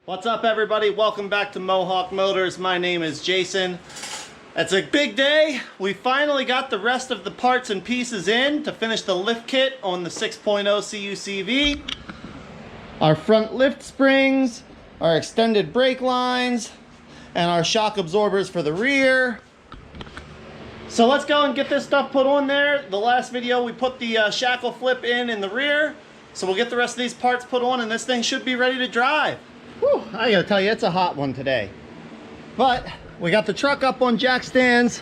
What's up, everybody? Welcome back to Mohawk Motors. My name is Jason. It's a big day. We finally got the rest of the parts and pieces in to finish the lift kit on the 6.0 CUCV. Our front lift springs, our extended brake lines, and our shock absorbers for the rear. So let's go and get this stuff put on there. The last video we put the shackle flip in the rear. So we'll get the rest of these parts put on and this thing should be ready to drive. Whew, I gotta tell you, it's a hot one today. But we got the truck up on jack stands.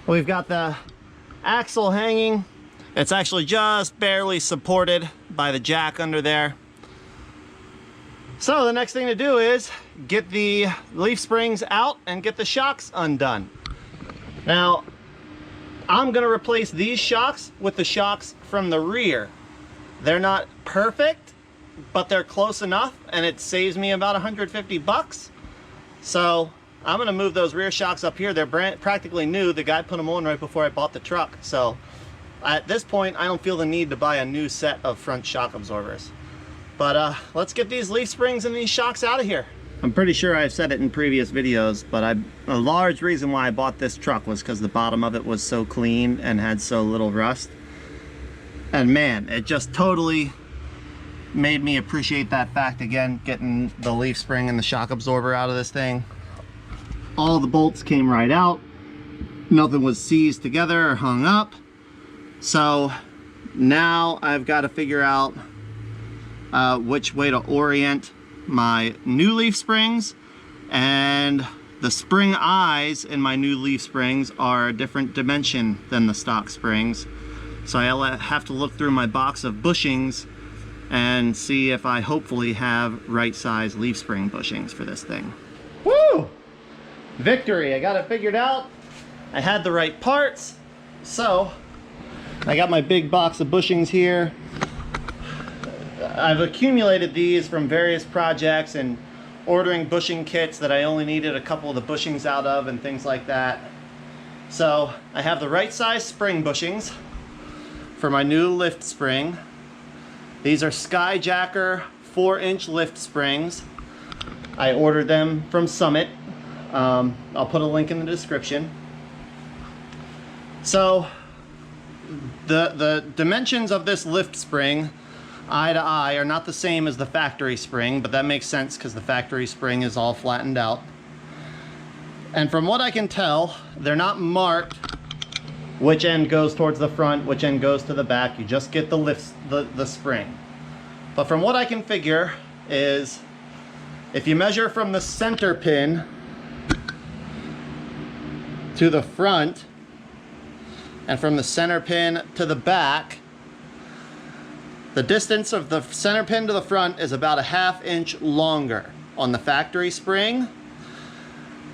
We've got the axle hanging. It's actually just barely supported by the jack under there. So the next thing to do is get the leaf springs out and get the shocks undone. Now, I'm gonna replace these shocks with the shocks from the rear. They're not perfect, but they're close enough and it saves me about 150 bucks. So I'm gonna move those rear shocks up here. They're practically new. The guy put them on right before I bought the truck. So at this point, I don't feel the need to buy a new set of front shock absorbers. But let's get these leaf springs and these shocks out of here. I'm pretty sure I've said it in previous videos, but a large reason why I bought this truck was because the bottom of it was so clean and had so little rust. And man, it just totally made me appreciate that fact again, getting the leaf spring and the shock absorber out of this thing. All the bolts came right out. Nothing was seized together or hung up. So now I've got to figure out which way to orient my new leaf springs, and the spring eyes in my new leaf springs are a different dimension than the stock springs. So I'll have to look through my box of bushings and see if I hopefully have right size leaf spring bushings for this thing. Woo! Victory! I got it figured out. I had the right parts. So I got my big box of bushings here. I've accumulated these from various projects and ordering bushing kits that I only needed a couple of the bushings out of and things like that. So I have the right size spring bushings for my new lift spring. These are Skyjacker 4-inch lift springs. I ordered them from Summit. I'll put a link in the description. So the dimensions of this lift spring, eye to eye, are not the same as the factory spring, but that makes sense because the factory spring is all flattened out. And from what I can tell, they're not marked which end goes towards the front, which end goes to the back. You just get the spring. But from what I can figure is, if you measure from the center pin to the front and from the center pin to the back, the distance of the center pin to the front is about a ½ inch longer on the factory spring.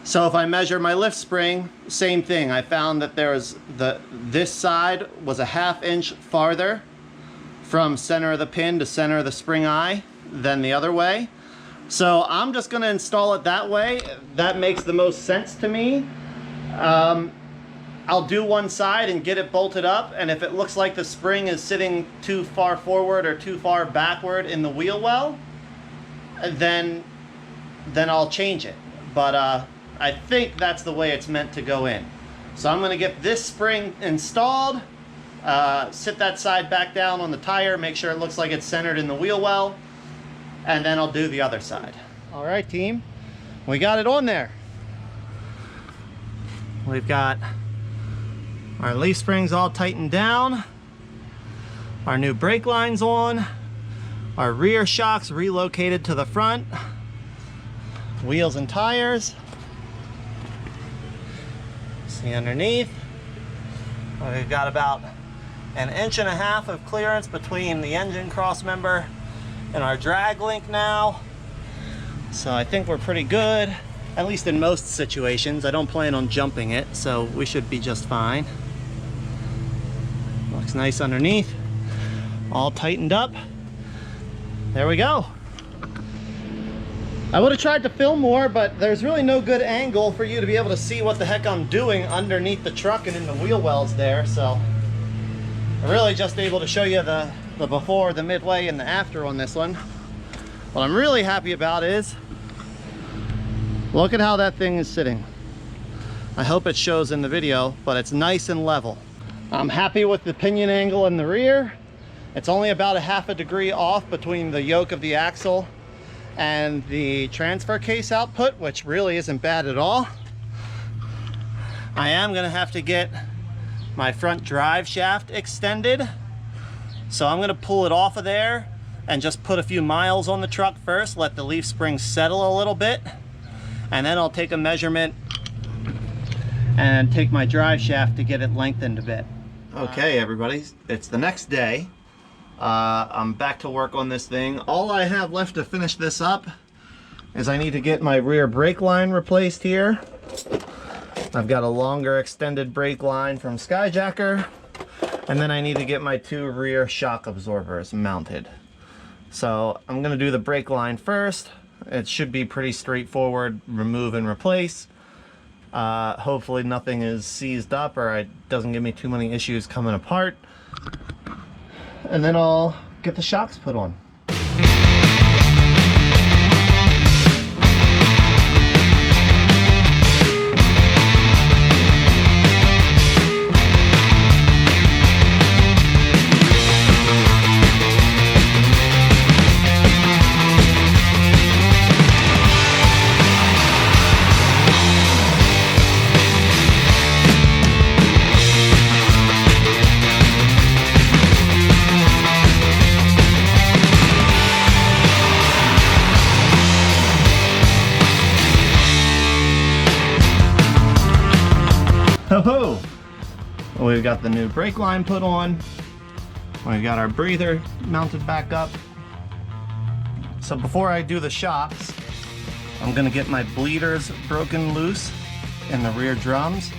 So if I measure my lift spring, same thing. I found that this side was a ½ inch farther from center of the pin to center of the spring eye than the other way. So I'm just gonna install it that way. That makes the most sense to me. I'll do one side and get it bolted up, and if it looks like the spring is sitting too far forward or too far backward in the wheel well, then I'll change it. But I think that's the way it's meant to go in. So I'm gonna get this spring installed, sit that side back down on the tire, make sure it looks like it's centered in the wheel well, and then I'll do the other side. All right, team, we got it on there. We've got our leaf springs all tightened down, our new brake lines on, our rear shocks relocated to the front, wheels and tires. See underneath, we've got about 1.5 inches of clearance between the engine cross member and our drag link now. So I think we're pretty good, at least in most situations. I don't plan on jumping it, so we should be just fine. Looks nice underneath, all tightened up. There we go. I would have tried to film more, but there's really no good angle for you to be able to see what the heck I'm doing underneath the truck and in the wheel wells there. So I'm really just able to show you the before, the midway, and the after on this one. What I'm really happy about is, look at how that thing is sitting. I hope it shows in the video, but it's nice and level. I'm happy with the pinion angle in the rear. It's only about a half a degree off between the yoke of the axle and the transfer case output, which really isn't bad at all. I am gonna have to get my front drive shaft extended. So I'm gonna pull it off of there and just put a few miles on the truck first, let the leaf springs settle a little bit, and then I'll take a measurement and take my drive shaft to get it lengthened a bit. Okay, everybody, it's the next day. I'm back to work on this thing. All I have left to finish this up is I need to get my rear brake line replaced here. I've got a longer extended brake line from Skyjacker, and then I need to get my 2 rear shock absorbers mounted. So I'm gonna do the brake line first. It should be pretty straightforward, remove and replace. Hopefully nothing is seized up or it doesn't give me too many issues coming apart. And then I'll get the shocks put on. Ho-ho! We've got the new brake line put on. We've got our breather mounted back up. So before I do the shocks, I'm gonna get my bleeders broken loose in the rear drums.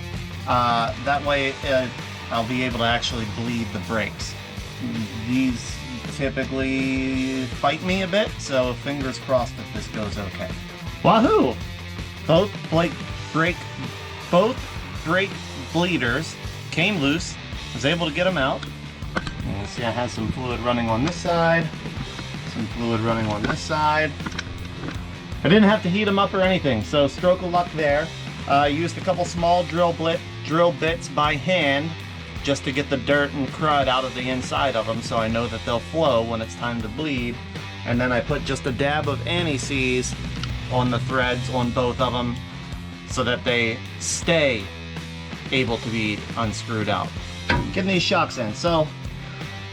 That way I'll be able to actually bleed the brakes. These typically fight me a bit, so fingers crossed that this goes okay. Wahoo! Both brake bleeders came loose. Was able to get them out. You can see I have some fluid running on this side, some fluid running on this side. I didn't have to heat them up or anything, so stroke of luck there. I used a couple small drill bits by hand just to get the dirt and crud out of the inside of them, so I know that they'll flow when it's time to bleed. And then I put just a dab of anti-seize on the threads on both of them so that they stay able to be unscrewed out. Getting these shocks in. So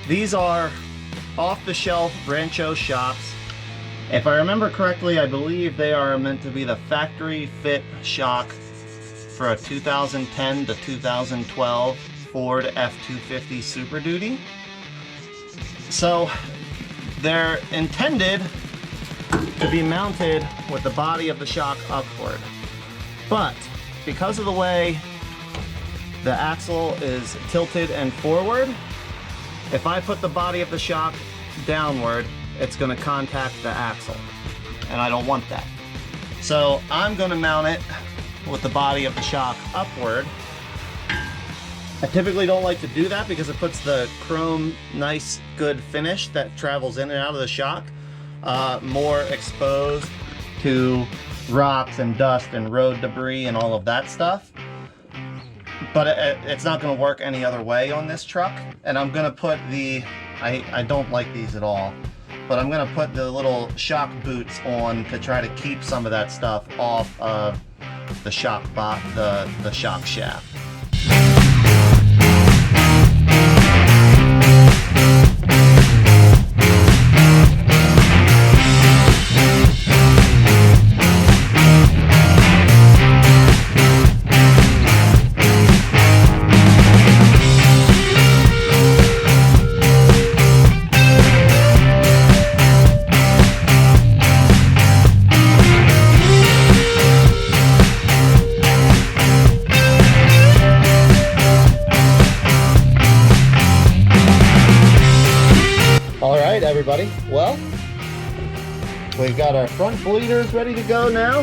these are off-the-shelf Rancho shocks. If I remember correctly, I believe they are meant to be the factory fit shock for a 2010 to 2012 Ford F-250 Super Duty. So they're intended to be mounted with the body of the shock upward. But because of the way the axle is tilted and forward, if I put the body of the shock downward, it's going to contact the axle, and I don't want that. So I'm going to mount it with the body of the shock upward. I typically don't like to do that because it puts the chrome nice good finish that travels in and out of the shock more exposed to rocks and dust and road debris and all of that stuff. But it's not going to work any other way on this truck. And I'm going to put the, I don't like these at all, but I'm going to put the little shock boots on to try to keep some of that stuff off of the shock the shock shaft. Everybody, well, we've got our front bleeders ready to go now.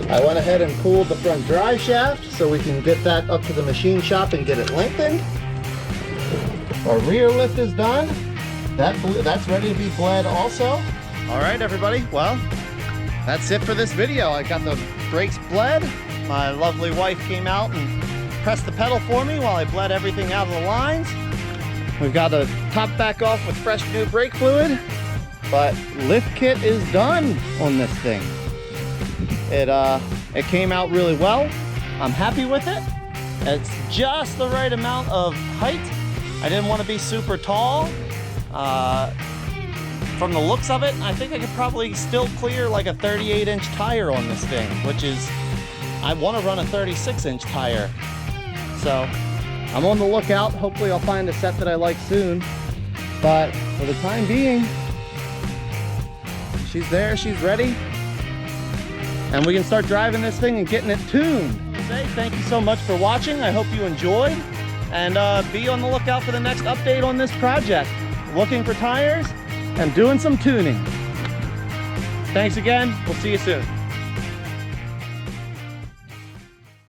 I went ahead and pulled the front drive shaft so we can get that up to the machine shop and get it lengthened. Our rear lift is done. That's ready to be bled also. All right, everybody. Well, that's it for this video. I got the brakes bled. My lovely wife came out and pressed the pedal for me while I bled everything out of the lines. We've got to top back off with fresh new brake fluid, but lift kit is done on this thing. It came out really well. I'm happy with it. It's just the right amount of height. I didn't want to be super tall. From the looks of it, I think I could probably still clear like a 38-inch tire on this thing, which is, I want to run a 36-inch tire. So I'm on the lookout. Hopefully I'll find a set that I like soon. But for the time being, she's there, she's ready. And we can start driving this thing and getting it tuned. Thank you so much for watching. I hope you enjoyed. And be on the lookout for the next update on this project. Looking for tires and doing some tuning. Thanks again. We'll see you soon.